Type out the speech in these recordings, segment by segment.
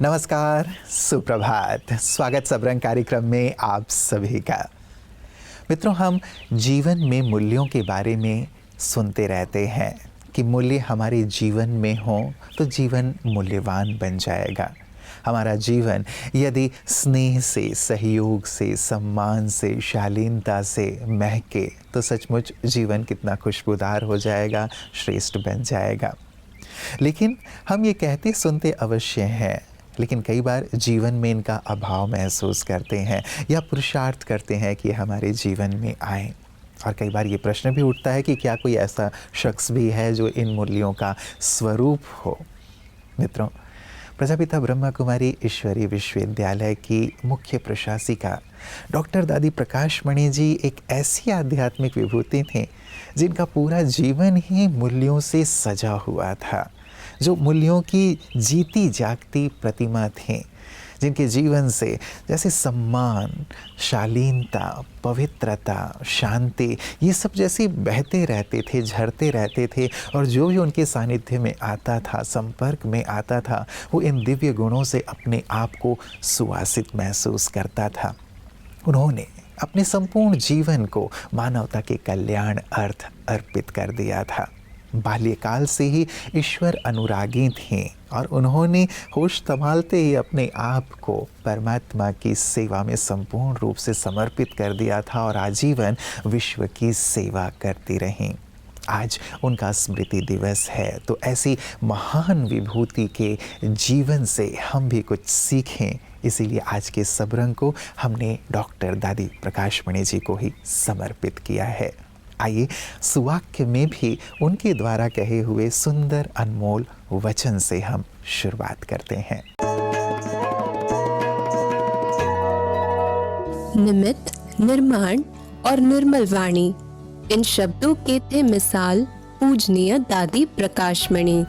नमस्कार, सुप्रभात। स्वागत सबरंग कार्यक्रम में आप सभी का। मित्रों, हम जीवन में मूल्यों के बारे में सुनते रहते हैं कि मूल्य हमारे जीवन में हो तो जीवन मूल्यवान बन जाएगा। हमारा जीवन यदि स्नेह से, सहयोग से, सम्मान से, शालीनता से महके तो सचमुच जीवन कितना खुशबूदार हो जाएगा, श्रेष्ठ बन जाएगा। लेकिन हम ये कहते सुनते अवश्य हैं, लेकिन कई बार जीवन में इनका अभाव महसूस करते हैं या पुरुषार्थ करते हैं कि हमारे जीवन में आए। और कई बार ये प्रश्न भी उठता है कि क्या कोई ऐसा शख्स भी है जो इन मूल्यों का स्वरूप हो। मित्रों, प्रजापिता ब्रह्मा कुमारी ईश्वरीय विश्वविद्यालय की मुख्य प्रशासिका डॉक्टर दादी प्रकाश मणि जी एक ऐसी आध्यात्मिक विभूति थी जिनका पूरा जीवन ही मूल्यों से सजा हुआ था, जो मूल्यों की जीती जागती प्रतिमा थी, जिनके जीवन से जैसे सम्मान, शालीनता, पवित्रता, शांति ये सब जैसे बहते रहते थे, झरते रहते थे। और जो भी उनके सानिध्य में आता था, संपर्क में आता था, वो इन दिव्य गुणों से अपने आप को सुवासित महसूस करता था। उन्होंने अपने संपूर्ण जीवन को मानवता के कल्याण अर्थ अर्पित कर दिया था। बाल्यकाल से ही ईश्वर अनुरागी थीं और उन्होंने होश संभालते ही अपने आप को परमात्मा की सेवा में संपूर्ण रूप से समर्पित कर दिया था और आजीवन विश्व की सेवा करती रहीं। आज उनका स्मृति दिवस है, तो ऐसी महान विभूति के जीवन से हम भी कुछ सीखें। इसीलिए आज के सबरंग को हमने डॉक्टर दादी प्रकाश मणि जी को ही समर्पित किया है। आइए सुवाक्य में भी उनके द्वारा कहे हुए सुंदर अनमोल वचन से हम शुरुआत करते हैं। निमित्त, निर्माण और निर्मल वाणी, इन शब्दों के थे मिसाल पूजनीय दादी प्रकाश मणि।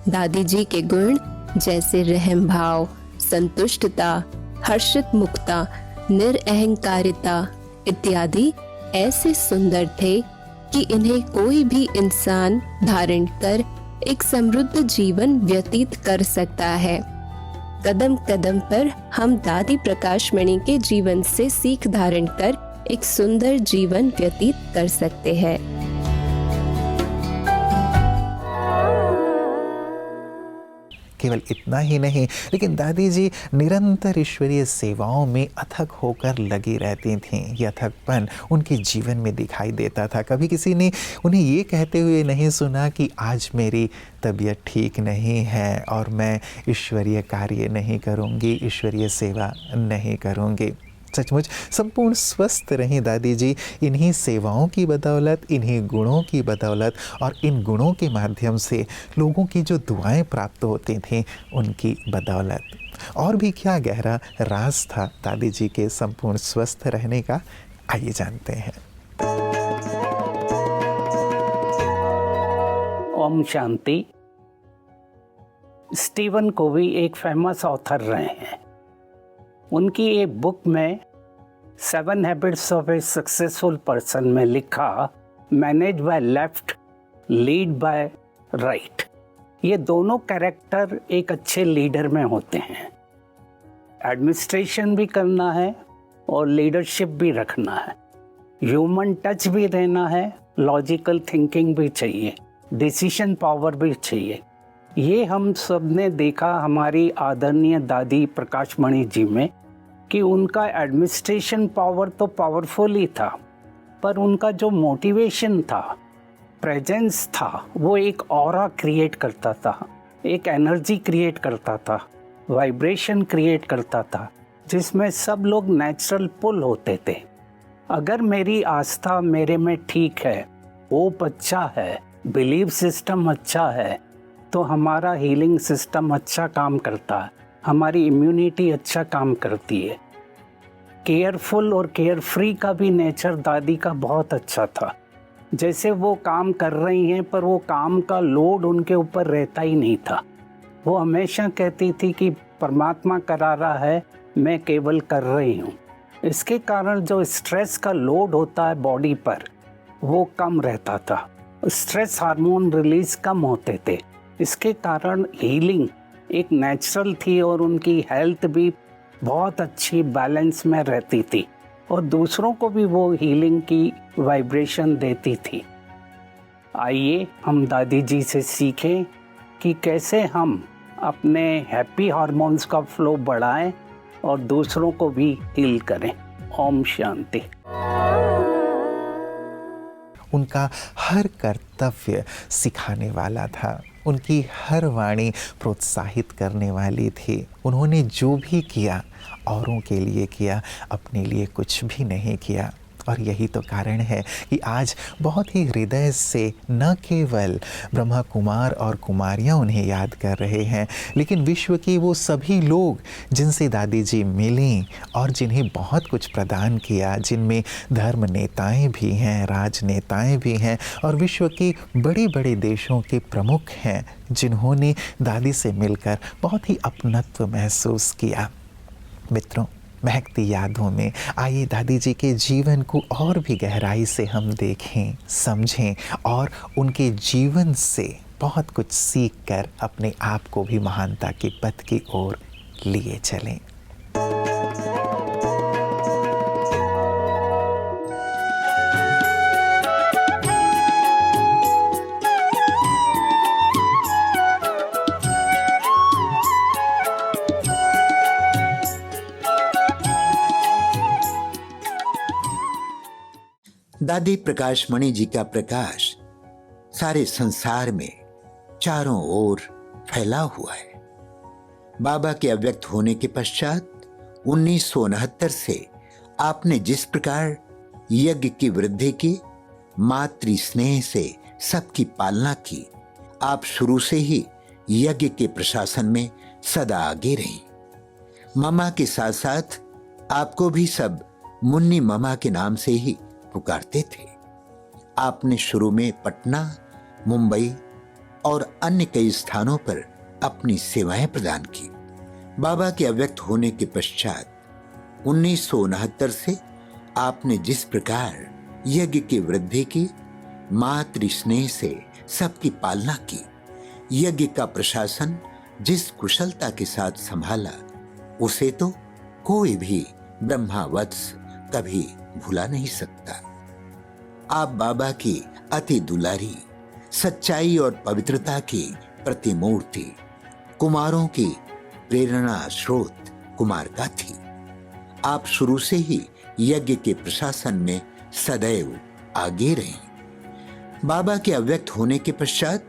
दादी जी के गुण जैसे रहम भाव, संतुष्टता, हर्षित मुक्ता, निरअहंकारिता इत्यादि ऐसे सुंदर थे कि इन्हें कोई भी इंसान धारण कर एक समृद्ध जीवन व्यतीत कर सकता है। कदम कदम पर हम दादी प्रकाश मणि के जीवन से सीख धारण कर एक सुंदर जीवन व्यतीत कर सकते हैं। केवल इतना ही नहीं, लेकिन दादी जी निरंतर ईश्वरीय सेवाओं में अथक होकर लगी रहती थीं। यह अथकपन उनके जीवन में दिखाई देता था। कभी किसी ने उन्हें ये कहते हुए नहीं सुना कि आज मेरी तबीयत ठीक नहीं है और मैं ईश्वरीय कार्य नहीं करूँगी, ईश्वरीय सेवा नहीं करूँगी। सचमुच संपूर्ण स्वस्थ रहीं दादी जी इन्हीं सेवाओं की बदौलत, इन्हीं गुणों की बदौलत और इन गुणों के माध्यम से लोगों की जो दुआएं प्राप्त होती थीं उनकी बदौलत। और भी क्या गहरा राज था दादी जी के संपूर्ण स्वस्थ रहने का, आइए जानते हैं। ओम शांति। स्टीवन कोवी एक फेमस ऑथर रहे हैं। उनकी एक बुक में 7 habits of A successful person में लिखा, manage by left, lead by right. ये दोनों कैरेक्टर एक अच्छे लीडर में होते हैं। एडमिनिस्ट्रेशन भी करना है और लीडरशिप भी रखना है, ह्यूमन टच भी देना है, लॉजिकल थिंकिंग भी चाहिए, डिसीजन पावर भी चाहिए। ये हम सब ने देखा हमारी आदरणीय दादी प्रकाश मणि जी में कि उनका एडमिनिस्ट्रेशन पावर तो पावरफुल ही था, पर उनका जो मोटिवेशन था, प्रेजेंस था, वो एक ऑरा क्रिएट करता था, एक एनर्जी क्रिएट करता था, वाइब्रेशन क्रिएट करता था, जिसमें सब लोग नेचुरल पुल होते थे। अगर मेरी आस्था मेरे में ठीक है, होप अच्छा है, बिलीव सिस्टम अच्छा है, तो हमारा हीलिंग सिस्टम अच्छा काम करता है, हमारी इम्यूनिटी अच्छा काम करती है। केयरफुल और केयर फ्री का भी नेचर दादी का बहुत अच्छा था। जैसे वो काम कर रही हैं, पर वो काम का लोड उनके ऊपर रहता ही नहीं था। वो हमेशा कहती थी कि परमात्मा करा रहा है, मैं केवल कर रही हूँ। इसके कारण जो स्ट्रेस का लोड होता है बॉडी पर, वो कम रहता था। स्ट्रेस हार्मोन रिलीज कम होते थे। इसके कारण हीलिंग एक नेचुरल थी और उनकी हेल्थ भी बहुत अच्छी बैलेंस में रहती थी और दूसरों को भी वो हीलिंग की वाइब्रेशन देती थी। आइए हम दादी जी से सीखें कि कैसे हम अपने हैप्पी हार्मोन्स का फ्लो बढ़ाएं और दूसरों को भी हील करें। ओम शांति। उनका हर कर्तव्य सिखाने वाला था, उनकी हर वाणी प्रोत्साहित करने वाली थी। उन्होंने जो भी किया औरों के लिए किया, अपने लिए कुछ भी नहीं किया। और यही तो कारण है कि आज बहुत ही हृदय से न केवल ब्रह्मा कुमार और कुमारियाँ उन्हें याद कर रहे हैं, लेकिन विश्व के वो सभी लोग जिनसे दादी जी मिलीं और जिन्हें बहुत कुछ प्रदान किया, जिनमें धर्म नेताएं भी हैं, राजनेताएं भी हैं और विश्व के बड़े बड़े देशों के प्रमुख हैं, जिन्होंने दादी से मिलकर बहुत ही अपनत्व महसूस किया। मित्रों, महकती यादों में आइए दादी जी के जीवन को और भी गहराई से हम देखें, समझें और उनके जीवन से बहुत कुछ सीख कर अपने आप को भी महानता के पथ की ओर लिए चलें। दादी प्रकाशमणि जी का प्रकाश सारे संसार में चारों ओर फैला हुआ है। बाबा के अव्यक्त होने के पश्चात 1969 से आपने जिस प्रकार यज्ञ की वृद्धि की, मातृ स्नेह से सबकी पालना की, आप शुरू से ही यज्ञ के प्रशासन में सदा आगे रही। ममा के साथ साथ आपको भी सब मुन्नी ममा के नाम से ही पुकारते थे। आपने शुरू में पटना, मुंबई और अन्य कई स्थानों पर अपनी सेवाएं प्रदान की। बाबा के अव्यक्त होने के पश्चात 1969 से आपने जिस प्रकार यज्ञ की वृद्धि की, मातृ स्नेह से सबकी पालना की, यज्ञ का प्रशासन जिस कुशलता के साथ संभाला, उसे तो कोई भी ब्रह्मावत्स कभी भुला नहीं सकता। आप बाबा की अति दुलारी, सच्चाई और पवित्रता की प्रतिमूर्ति, कुमारों की प्रेरणा स्रोत कुमारका थी। आप शुरू से ही यज्ञ के प्रशासन में सदैव आगे रही। बाबा के अव्यक्त होने के पश्चात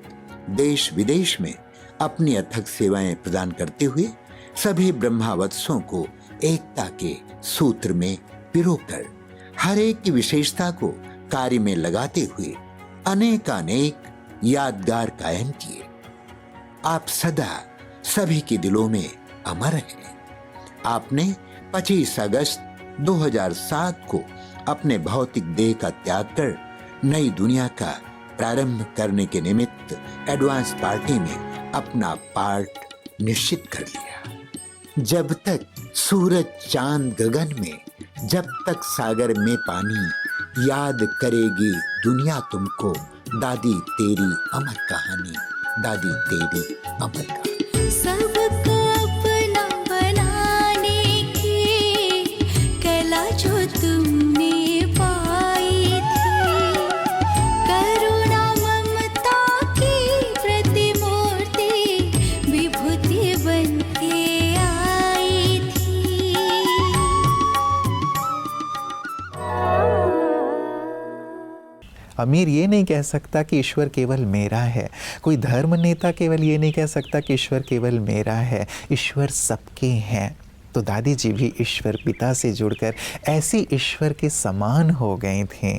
देश विदेश में अपनी अथक सेवाएं प्रदान करते हुए सभी ब्रह्मावत्सों को एकता के सूत्र में पिरोकर हर एक की विशेषता को कार्य में लगाते हुए अनेकानेक यादगार कायम किए। आप सदा सभी के दिलों में अमर हैं। आपने 25 अगस्त 2007 को अपने भौतिक देह का त्याग कर नई दुनिया का प्रारंभ करने के निमित्त एडवांस पार्टी में अपना पार्ट निश्चित कर लिया। जब तक सूरज चांद गगन में, जब तक सागर में पानी, याद करेगी दुनिया तुमको, दादी तेरी अमर कहानी, दादी तेरी अमर कहानी। सबको अपना बनाने की कला जो तुमने पाई थी, करुणा ममता की प्रतिमूर्ति विभूति बन के आई थी। अमीर ये नहीं कह सकता कि ईश्वर केवल मेरा है, कोई धर्म नेता केवल ये नहीं कह सकता कि ईश्वर केवल मेरा है, ईश्वर सबके हैं। तो दादी जी भी ईश्वर पिता से जुड़कर ऐसी ईश्वर के समान हो गए थे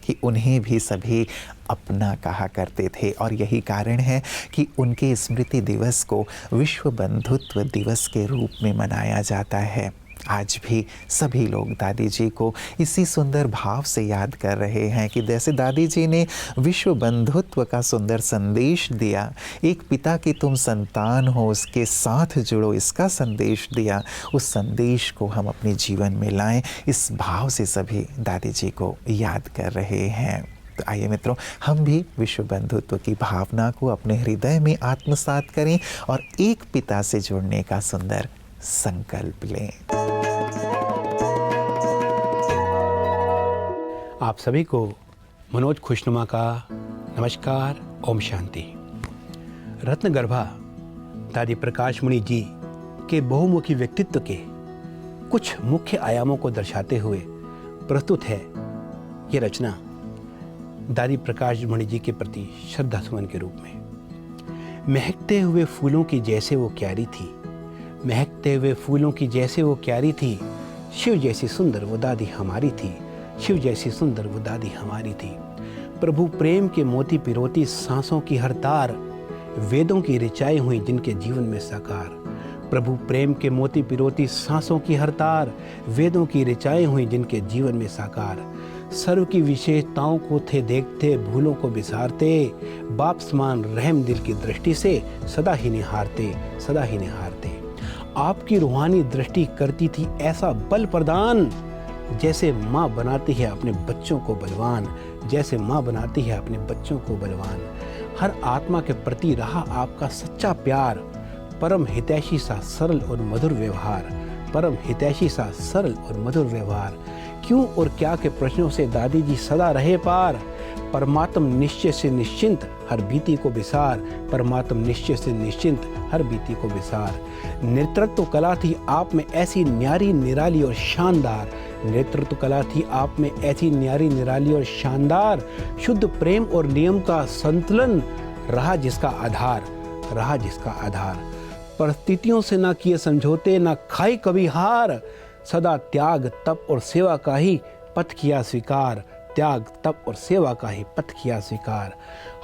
कि उन्हें भी सभी अपना कहा करते थे। और यही कारण है कि उनके स्मृति दिवस को विश्व बंधुत्व दिवस के रूप में मनाया जाता है। आज भी सभी लोग दादी जी को इसी सुंदर भाव से याद कर रहे हैं कि जैसे दादी जी ने विश्व बंधुत्व का सुंदर संदेश दिया, एक पिता की तुम संतान हो, उसके साथ जुड़ो, इसका संदेश दिया, उस संदेश को हम अपने जीवन में लाएं, इस भाव से सभी दादी जी को याद कर रहे हैं। तो आइए मित्रों, हम भी विश्व बंधुत्व की भावना को अपने हृदय में आत्मसात करें और एक पिता से जुड़ने का सुंदर संकल्प लें। आप सभी को मनोज खुशनुमा का नमस्कार। ओम शांति। रत्नगर्भा दादी प्रकाशमणि जी के बहुमुखी व्यक्तित्व के कुछ मुख्य आयामों को दर्शाते हुए प्रस्तुत है ये रचना दादी प्रकाशमणि जी के प्रति श्रद्धा सुमन के रूप में। महकते हुए फूलों की जैसे वो क्यारी थी, महकते हुए फूलों की जैसे वो क्यारी थी, शिव जैसी सुंदर वो दादी हमारी थी, शिव जैसी सुंदर वो दादी हमारी थी। प्रभु प्रेम के मोती पिरोती सांसों की हर तार, वेदों की ऋचाई हुई जिनके जीवन में साकार। प्रभु प्रेम के मोती पिरोती सांसों की हर तार, वेदों की ऋचाई हुई जिनके जीवन में साकार। सर्व की विशेषताओं को थे देखते, भूलों को बिसारते, बाप समान रहम दिल की दृष्टि से सदा ही निहारते, सदा ही निहारते। आपकी रूहानी दृष्टि करती थी ऐसा बल प्रदान, जैसे माँ बनाती है अपने बच्चों को बलवान, जैसे माँ बनाती है अपने बच्चों को बलवान। हर आत्मा के प्रति रहा आपका सच्चा प्यार, परम हितैषी सा सरल और मधुर व्यवहार, परम हितैषी सा सरल और मधुर व्यवहार। क्यों और क्या के प्रश्नों से दादी जी सदा रहे पार, परमात्म निश्चय से निश्चिंत हर बीती को विसार, परमात्म निश्चय से निश्चिंत हर बीती को विसार। नेतृत्व कला थी आप में ऐसी न्यारी निराली और शानदार, नेतृत्व कला थी आप में ऐसी न्यारी निराली और शानदार। शुद्ध प्रेम और नियम का संतुलन रहा जिसका आधार, रहा जिसका आधार। परिस्थितियों से ना किए समझौते, ना खाई कभी हार, सदा त्याग तप और सेवा का ही पथ किया स्वीकार, त्याग तप और सेवा का ही पथ किया स्वीकार।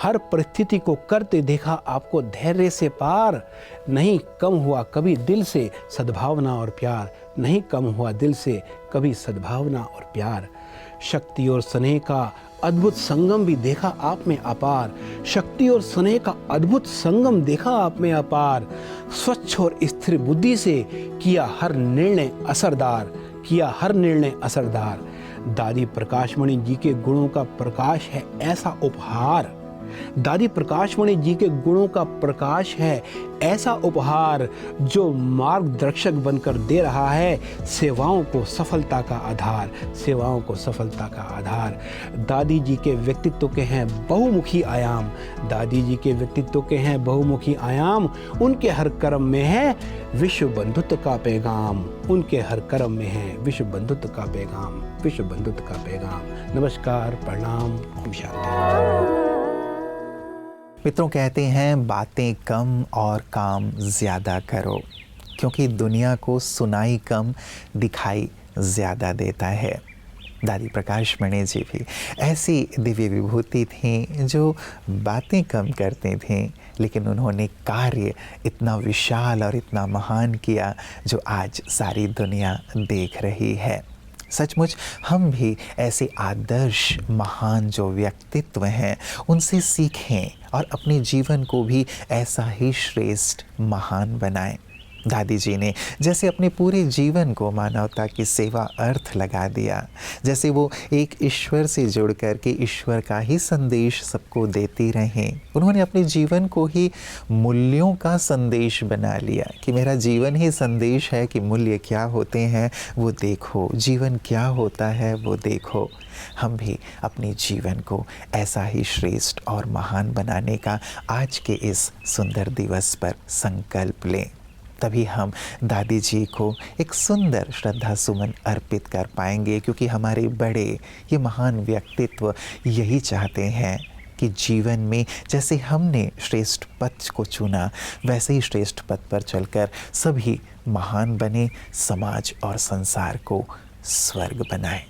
हर परिस्थिति को करते देखा आपको धैर्य से पार, नहीं कम हुआ कभी दिल से सद्भावना और प्यार, नहीं कम हुआ दिल से कभी सद्भावना और प्यार। शक्ति और स्नेह का अद्भुत संगम भी देखा आप में अपार, शक्ति और स्नेह का अद्भुत संगम देखा आप में अपार। स्वच्छ और स्थिर बुद्धि से किया हर निर्णय असरदार, किया हर निर्णय असरदार। दादी प्रकाशमणि जी के गुणों का प्रकाश है ऐसा उपहार, दादी प्रकाशमणि जी के गुणों का प्रकाश है ऐसा उपहार, जो मार्गदर्शक बनकर दे रहा है सेवाओं को सफलता का आधार, सेवाओं को सफलता का आधार। दादी जी के व्यक्तित्व के हैं बहुमुखी आयाम, दादी जी के व्यक्तित्व के हैं बहुमुखी आयाम। उनके हर कर्म में है विश्व बंधुत्व का पैगाम, उनके हर कर्म में है विश्व बंधुत्व का पैगाम, विश्व बंधुत्व का पैगाम। नमस्कार, प्रणाम, ओम शांति। मित्रों, कहते हैं बातें कम और काम ज़्यादा करो, क्योंकि दुनिया को सुनाई कम दिखाई ज़्यादा देता है। दादी प्रकाशमणि जी भी ऐसी दिव्य विभूति थी जो बातें कम करते थे, लेकिन उन्होंने कार्य इतना विशाल और इतना महान किया जो आज सारी दुनिया देख रही है। सचमुच हम भी ऐसे आदर्श महान जो व्यक्तित्व हैं उनसे सीखें और अपने जीवन को भी ऐसा ही श्रेष्ठ महान बनाएं। दादी जी ने जैसे अपने पूरे जीवन को मानवता की सेवा अर्थ लगा दिया, जैसे वो एक ईश्वर से जुड़ कर के ईश्वर का ही संदेश सबको देती रहें। उन्होंने अपने जीवन को ही मूल्यों का संदेश बना लिया कि मेरा जीवन ही संदेश है कि मूल्य क्या होते हैं वो देखो, जीवन क्या होता है वो देखो। हम भी अपने जीवन को ऐसा ही श्रेष्ठ और महान बनाने का आज के इस सुंदर दिवस पर संकल्प लें। तभी हम दादी जी को एक सुंदर श्रद्धा सुमन अर्पित कर पाएंगे, क्योंकि हमारे बड़े ये महान व्यक्तित्व यही चाहते हैं कि जीवन में जैसे हमने श्रेष्ठ पथ को चुना वैसे ही श्रेष्ठ पथ पर चलकर सभी महान बने, समाज और संसार को स्वर्ग बनाएं।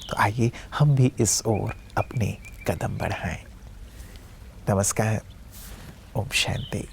तो आइए हम भी इस ओर अपने कदम बढ़ाएं। नमस्कार, ओम शांति।